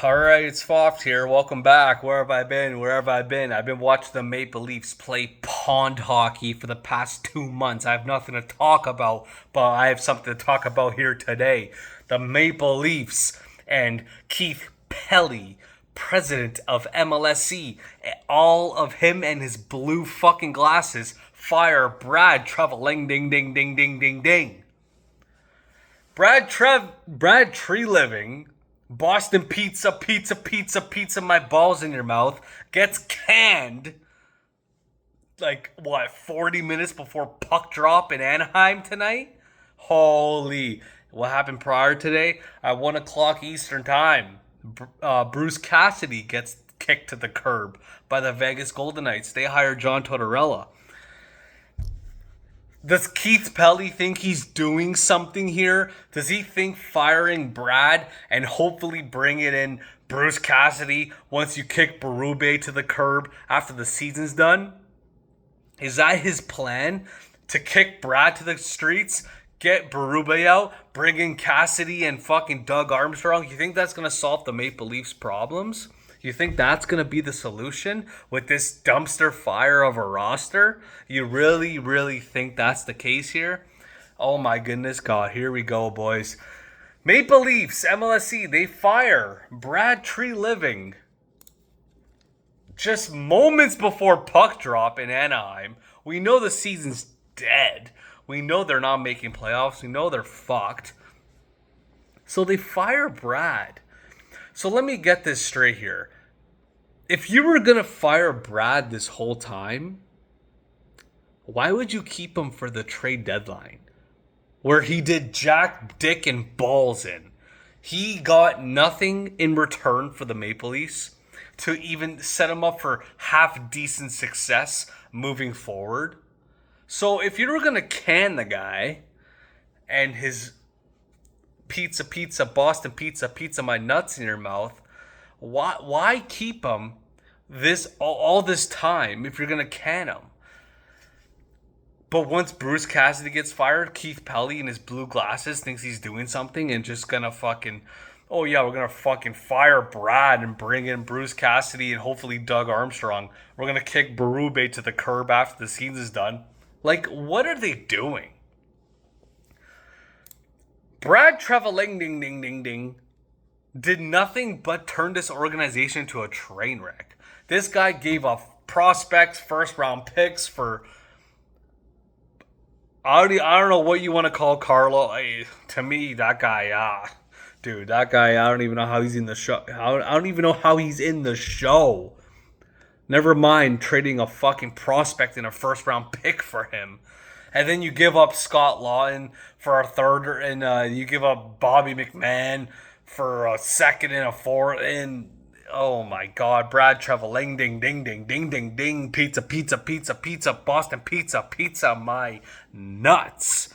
All right, it's Foft here. Welcome back. Where have I been? Where have I been? I've been watching the Maple Leafs play pond hockey for the past 2 months. I have nothing to talk about, but I have something to talk about here today. The Maple Leafs and Keith Pelly, president of MLSC, all of him and his blue fucking glasses fire Brad Treliving, ding ding ding ding ding ding. Brad Treliving, Boston pizza, my balls in your mouth, gets canned like what 40 minutes before puck drop in Anaheim tonight. Holy, what happened prior today at 1 o'clock Eastern time? Bruce Cassidy gets kicked to the curb by the Vegas Golden Knights. They hire John Tortorella. Does Keith Pelly think he's doing something here? Does he think firing Brad and hopefully bringing in Bruce Cassidy once you kick Berube to the curb after the season's done? Is that his plan? To kick Brad to the streets, get Berube out, bring in Cassidy and fucking Doug Armstrong? You think that's going to solve the Maple Leafs' problems? You think that's going to be the solution with this dumpster fire of a roster? You really, really think that's the case here? Oh my goodness, God. Here we go, boys. Maple Leafs, MLSC, they fire Brad Treliving just moments before puck drop in Anaheim. We know the season's dead. We know they're not making playoffs. We know they're fucked. So they fire Brad. So let me get this straight here. If you were going to fire Brad this whole time, why would you keep him for the trade deadline? Where he did jack, dick, and balls in. He got nothing in return for the Maple Leafs to even set him up for half-decent success moving forward. So if you were going to can the guy and his Boston pizza, my nuts in your mouth, why keep him all this time if you're gonna can him? But once Bruce Cassidy gets fired, Keith Pelly in his blue glasses thinks he's doing something and just gonna fucking, oh yeah, we're gonna fucking fire Brad and bring in Bruce Cassidy and hopefully Doug Armstrong. We're gonna kick Berube to the curb after the season's done. Like, what are they doing? Brad Treliving, ding ding ding ding, did nothing but turn this organization into a train wreck. This guy gave up prospects, first round picks for I don't know what you want to call Carlo. To me, that guy, dude, that guy, I don't even know how he's in the show. I don't even know how he's in the show. Never mind trading a fucking prospect and a first round pick for him. And then you give up Scott Lawton for a third, and you give up Bobby McMahon for a second and a fourth. And oh my God, Brad Treliving, ding, ding, ding, ding, ding, ding, pizza, Boston pizza, my nuts.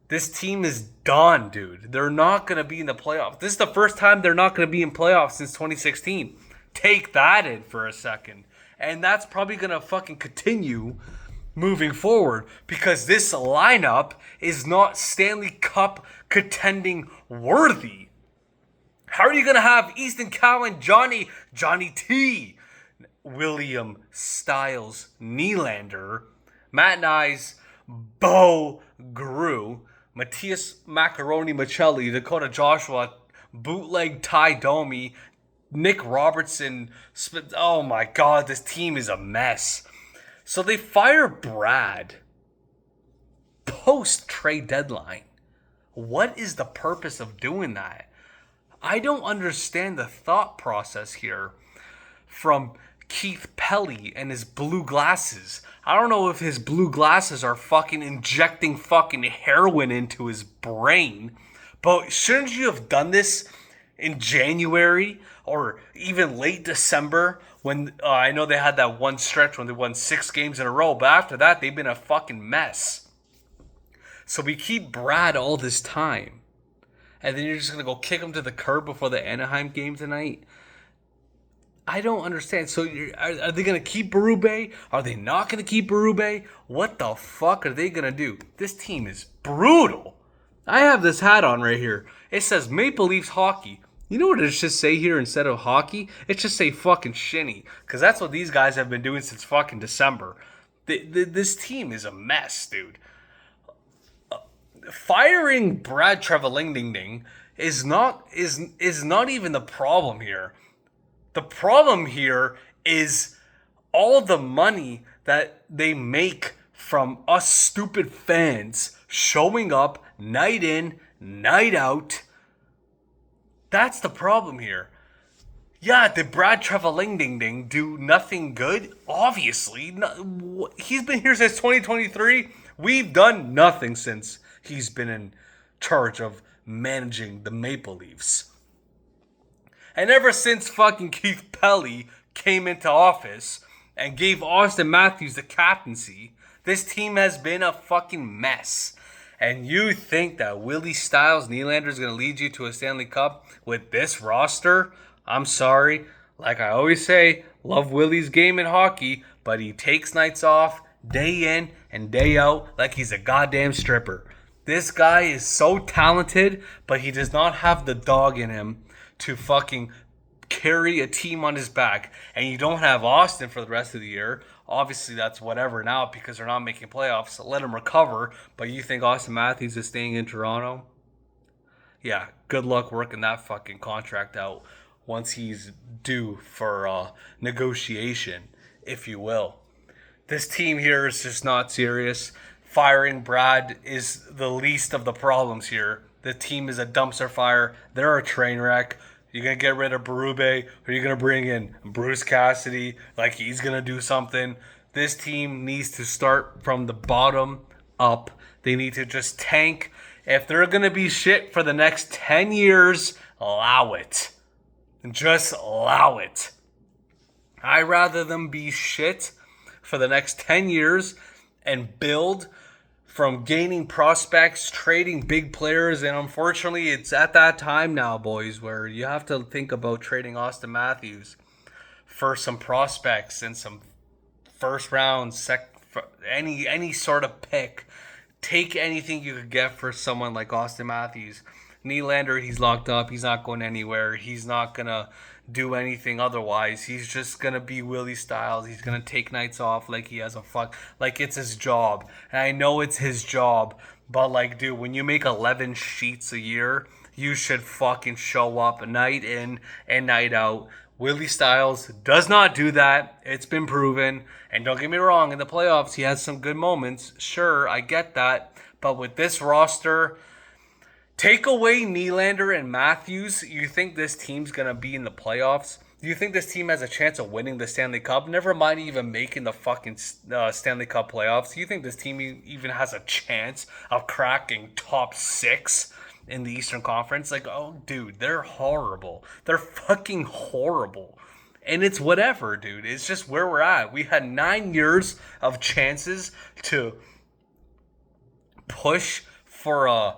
This team is done, dude. They're not going to be in the playoffs. This is the first time they're not going to be in playoffs since 2016. Take that in for a second. And that's probably going to fucking continue moving forward because this lineup is not Stanley Cup contending worthy. How are you going to have Easton Cowan, Johnny T, William Styles Nylander, Matt Nyes, Bo Gru, Matthias Macaroni Michelli, Dakota Joshua, Bootleg Ty Domi, Nick Robertson? Oh my God, this team is a mess. So they fire Brad post trade deadline. What is the purpose of doing that? I don't understand the thought process here from Keith Pelly and his blue glasses. I don't know if his blue glasses are fucking injecting fucking heroin into his brain, but shouldn't you have done this in January or even late December when I know they had that one stretch when they won 6 games in a row, but after that they've been a fucking mess. So we keep Brad all this time, and then you're just going to go kick him to the curb before the Anaheim game tonight? I don't understand. So are they going to keep Berube? Are they not going to keep Berube? What the fuck are they going to do? This team is brutal. I have this hat on right here. It says Maple Leafs Hockey. You know what it should say here instead of hockey? It should say fucking shinny. Because that's what these guys have been doing since fucking December. This team is a mess, dude. Firing Brad Treliving is not even the problem here. The problem here is all the money that they make from us stupid fans showing up night in, night out. That's the problem here. Yeah, did Brad Treliving do nothing good? Obviously. He's been here since 2023. We've done nothing since he's been in charge of managing the Maple Leafs. And ever since fucking Keith Pelly came into office and gave Austin Matthews the captaincy, this team has been a fucking mess. And you think that Willie Styles Nylander is going to lead you to a Stanley Cup with this roster? I'm sorry. Like I always say, love Willie's game in hockey, but he takes nights off day in and day out like he's a goddamn stripper. This guy is so talented, but he does not have the dog in him to fucking carry a team on his back. And you don't have Austin for the rest of the year. Obviously, that's whatever now because they're not making playoffs. So let him recover. But you think Austin Matthews is staying in Toronto? Yeah, good luck working that fucking contract out once he's due for negotiation, if you will. This team here is just not serious. Firing Brad is the least of the problems here. The team is a dumpster fire. They're a train wreck. You're going to get rid of Berube, or you're going to bring in Bruce Cassidy like he's going to do something. This team needs to start from the bottom up. They need to just tank. If they're going to be shit for the next 10 years, allow it. Just allow it. I'd rather them be shit for the next 10 years and build from gaining prospects, trading big players, and unfortunately, it's at that time now, boys, where you have to think about trading Austin Matthews for some prospects and some first round, any sort of pick. Take anything you could get for someone like Austin Matthews. Nylander, he's locked up. He's not going anywhere. He's not going to do anything otherwise. He's just going to be Willie Styles. He's going to take nights off like he has like it's his job. And I know it's his job, but like, dude, when you make 11 sheets a year, you should fucking show up night in and night out. Willie Styles does not do that. It's been proven. And don't get me wrong, in the playoffs, he has some good moments. Sure, I get that. But with this roster, take away Nylander and Matthews, you think this team's going to be in the playoffs? Do you think this team has a chance of winning the Stanley Cup? Never mind even making the fucking Stanley Cup playoffs. Do you think this team even has a chance of cracking top 6 in the Eastern Conference? Like, oh, dude, they're horrible. They're fucking horrible. And it's whatever, dude. It's just where we're at. We had 9 years of chances to push for a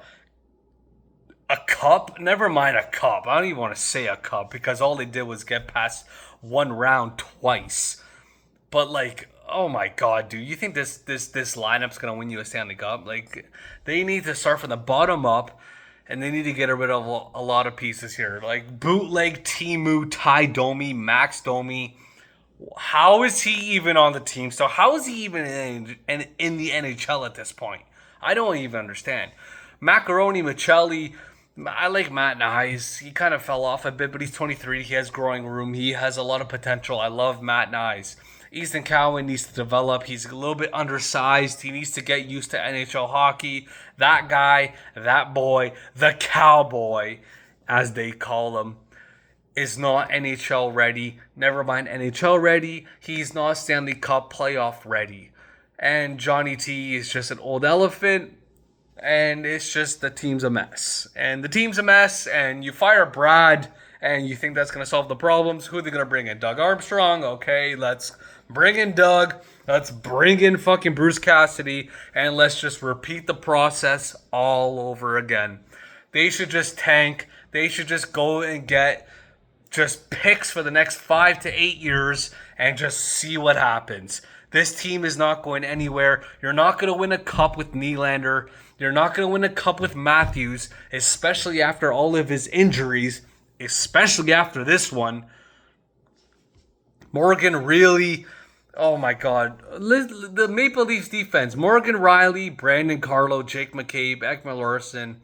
cup. Never mind a cup. I don't even want to say a cup because all they did was get past one round twice. But like, oh my god, dude, you think this lineup's gonna win you a Stanley Cup? Like, they need to start from the bottom up, and they need to get rid of a lot of pieces here, like bootleg Timu, Ty Domi, Max Domi. How is he even on the team? So how is he even in the NHL at this point? I don't even understand. Macaroni, Michelli. I like Matt Nyes. He kind of fell off a bit, but he's 23. He has growing room. He has a lot of potential. I love Matt Nyes. Easton Cowan needs to develop. He's a little bit undersized. He needs to get used to NHL hockey. That guy, that boy, the cowboy, as they call him, is not NHL ready. Never mind NHL ready. He's not Stanley Cup playoff ready. And Johnny T is just an old elephant. And it's just the team's a mess. And the team's a mess. And you fire Brad and you think that's going to solve the problems. Who are they going to bring in? Doug Armstrong? Okay, let's bring in Doug. Let's bring in fucking Bruce Cassidy. And let's just repeat the process all over again. They should just tank. They should just go and get just picks for the next 5 to 8 years and just see what happens. This team is not going anywhere. You're not going to win a cup with Nylander. You're not going to win a cup with Matthews, especially after all of his injuries. especially after this one. Morgan really, oh my God, the Maple Leafs defense: Morgan Riley, Brandon Carlo, Jake McCabe, Ekman Larson,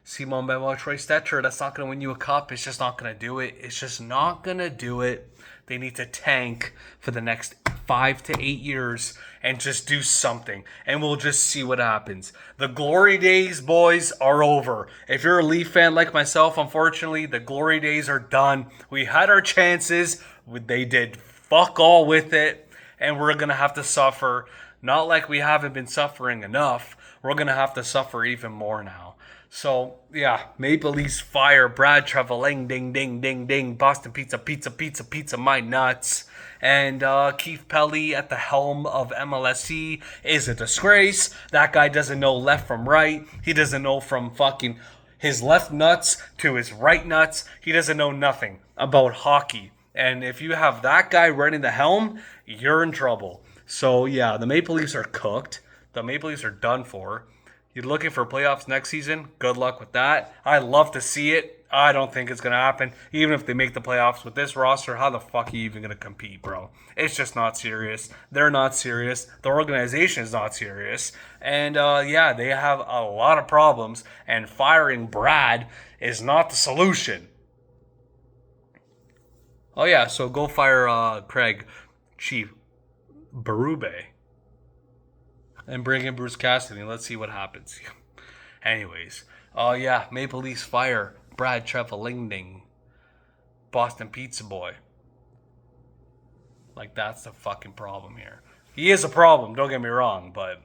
Simon Benoit, Troy Stetcher. That's not going to win you a cup. It's just not going to do it. It's just not going to do it. They need to tank for the next 5 to 8 years and just do something. And we'll just see what happens. The glory days, boys, are over. If you're a Leaf fan like myself, unfortunately, the glory days are done. We had our chances. They did fuck all with it. And we're going to have to suffer. Not like we haven't been suffering enough. We're going to have to suffer even more now. So, yeah, Maple Leafs fire, Brad Treliving, ding, ding, ding, ding, Boston Pizza, pizza, pizza, pizza, my nuts. And Keith Pelly at the helm of MLSE is a disgrace. That guy doesn't know left from right. He doesn't know from fucking his left nuts to his right nuts. He doesn't know nothing about hockey. And if you have that guy running the helm, you're in trouble. So, yeah, the Maple Leafs are cooked. The Maple Leafs are done for. You're looking for playoffs next season? Good luck with that. I love to see it. I don't think it's going to happen. Even if they make the playoffs with this roster, how the fuck are you even going to compete, bro? It's just not serious. They're not serious. The organization is not serious. And, yeah, they have a lot of problems. And firing Brad is not the solution. Oh, yeah, so go fire Craig Chief Berube. And bring in Bruce Cassidy and let's see what happens. Anyways, yeah, Maple Leafs fire Brad Treliving, Boston Pizza Boy. Like, that's the fucking problem here. He is a problem, don't get me wrong, but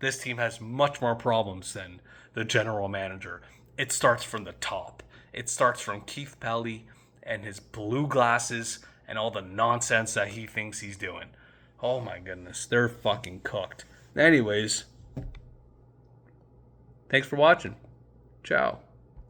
this team has much more problems than the general manager. It starts from the top. It starts from Keith Pelly and his blue glasses and all the nonsense that he thinks he's doing. Oh my goodness, they're fucking cooked. Anyways, thanks for watching. Ciao.